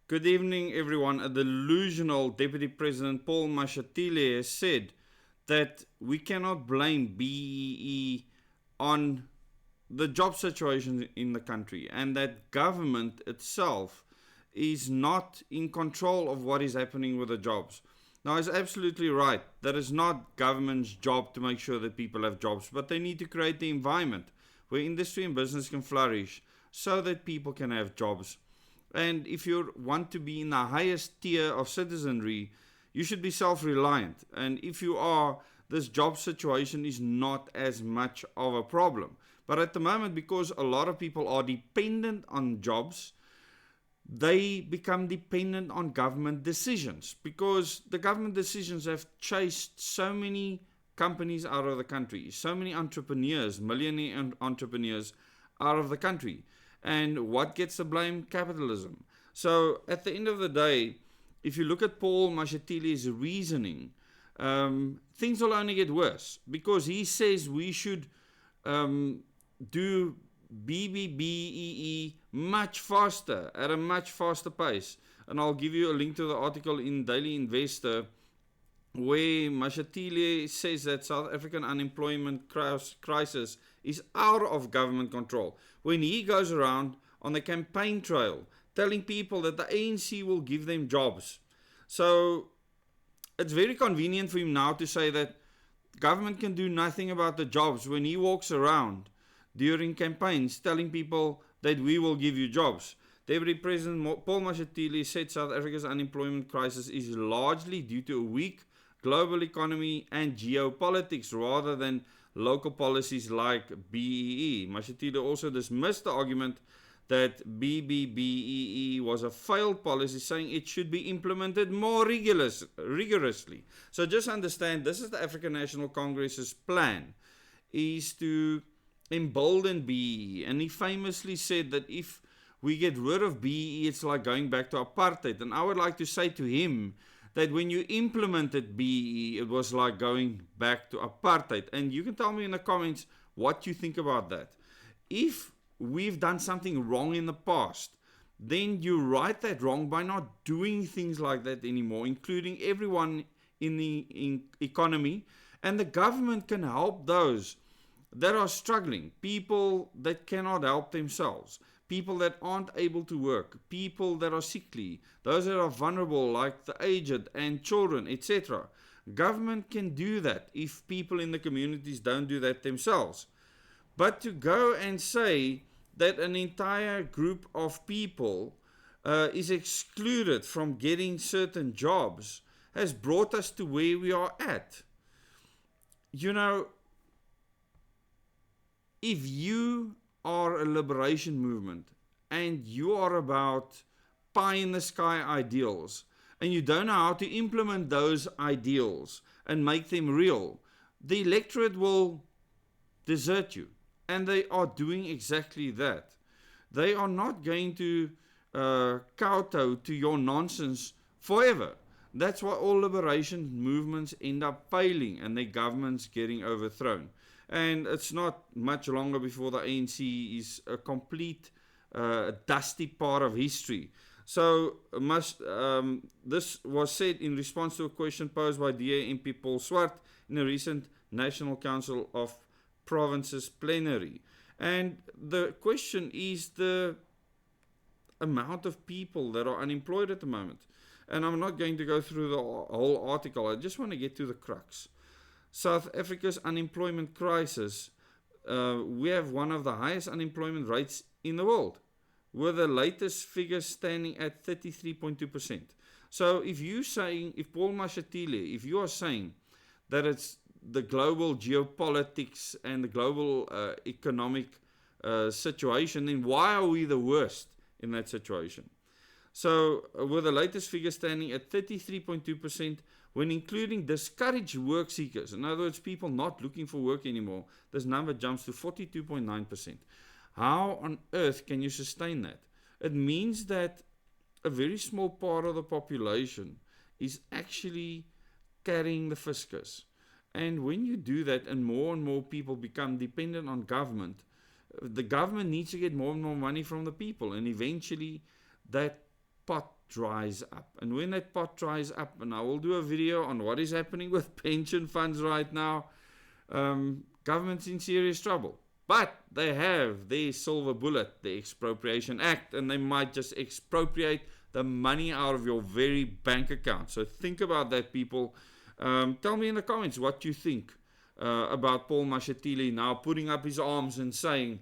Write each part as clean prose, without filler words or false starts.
Good evening, everyone. A delusional Deputy President Paul Mashatile has said that we cannot blame BEE on the job situation in the country and that government itself is not in control of what is happening with the jobs. Now, he's absolutely right. That is not government's job to make sure that people have jobs, but they need to create the environment where industry and business can flourish so that people can have jobs. And if you want to be in the highest tier of citizenry, you should be self reliant. And if you are, this job situation is not as much of a problem. But at the moment, because a lot of people are dependent on jobs, they become dependent on government decisions because the government decisions have chased so many companies out of the country, so many entrepreneurs, millionaire entrepreneurs out of the country. And what gets the blame? Capitalism. So at the end of the day, if you look at Paul Mashatile's reasoning, things will only get worse because he says we should do BBBEE much faster, at a much faster pace. And I'll give you a link to the article in Daily Investor where Mashatile says that South African unemployment crisis is out of government control. When he goes around on the campaign trail telling people that the ANC will give them jobs. So it's very convenient for him now to say that government can do nothing about the jobs when he walks around during campaigns telling people that we will give you jobs. Deputy President Paul Mashatile said South Africa's unemployment crisis is largely due to a weak global economy and geopolitics rather than local policies like BEE. Mashatile also dismissed the argument that BBBEE was a failed policy, saying it should be implemented more rigorously. So just understand, this is the African National Congress's plan, is to embolden BEE. And he famously said that if we get rid of BEE, it's like going back to apartheid. And I would like to say to him that when you implemented BEE, it was like going back to apartheid. And you can tell me in the comments what you think about that. If we've done something wrong in the past, then you right that wrong by not doing things like that anymore, including everyone in the economy. And the government can help those that are struggling, people that cannot help themselves, people that aren't able to work, people that are sickly, those that are vulnerable like the aged and children, etc. Government can do that if people in the communities don't do that themselves. But to go and say that an entire group of people is excluded from getting certain jobs has brought us to where we are at. You know, if you are a liberation movement and you are about pie in the sky ideals and you don't know how to implement those ideals and make them real, the electorate will desert you. And they are doing exactly that. They are not going to kowtow to your nonsense forever. That's why all liberation movements end up failing and their governments getting overthrown. And it's not much longer before the ANC is a complete dusty part of history. So this was said in response to a question posed by DA MP Paul Swart in a recent National Council of Provinces plenary. And the question is the amount of people that are unemployed at the moment. And I'm not going to go through the whole article. I just want to get to the crux. South Africa's unemployment crisis, we have one of the highest unemployment rates in the world, with the latest figures standing at 33.2%. So if Paul Mashatile, if you are saying that it's the global geopolitics and the global economic situation, then why are we the worst in that situation? So with the latest figure standing at 33.2%, when including discouraged work seekers, in other words, people not looking for work anymore, this number jumps to 42.9%. How on earth can you sustain that? It means that a very small part of the population is actually carrying the fiscus. And when you do that and more people become dependent on government, the government needs to get more and more money from the people, and eventually that pot dries up. And when that pot dries up, and I will do a video on what is happening with pension funds right now, government's in serious trouble. But they have their silver bullet, the Expropriation Act, and they might just expropriate the money out of your very bank account. So think about that, people. Tell me in the comments what you think about Paul Mashatile now putting up his arms and saying,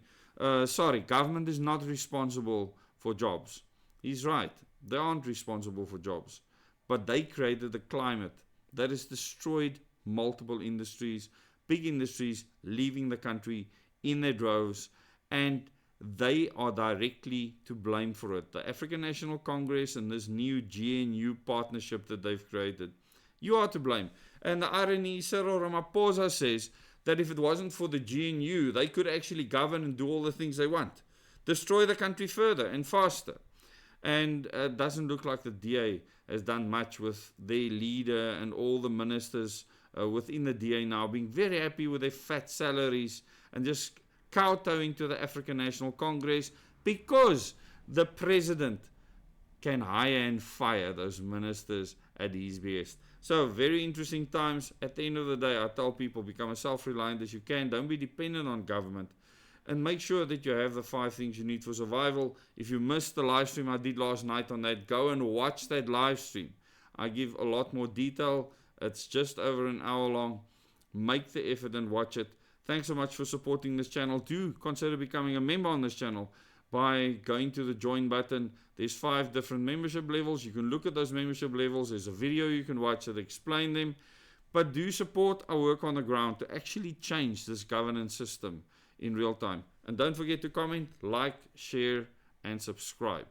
sorry, government is not responsible for jobs. He's right. They aren't responsible for jobs. But they created a climate that has destroyed multiple industries, big industries leaving the country in their droves, and they are directly to blame for it. The African National Congress and this new GNU partnership that they've created, you are to blame. And the irony, Cyril Ramaphosa says that if it wasn't for the GNU, they could actually govern and do all the things they want, destroy the country further and faster. And it doesn't look like the DA has done much with their leader and all the ministers within the DA now being very happy with their fat salaries and just kowtowing to the African National Congress because the president can hire and fire those ministers at his behest. So very interesting times. At the end of the day, I tell people, become as self-reliant as you can. Don't be dependent on government. And make sure that you have the 5 things you need for survival. If you missed the live stream I did last night on that, go and watch that live stream. I give a lot more detail. It's just over an hour long. Make the effort and watch it. Thanks so much for supporting this channel. Do consider becoming a member on this channel by going to the join button. There's 5 different membership levels. You can look at those membership levels. There's a video you can watch that explain them. But do support our work on the ground to actually change this governance system in real time. And don't forget to comment, like, share, and subscribe.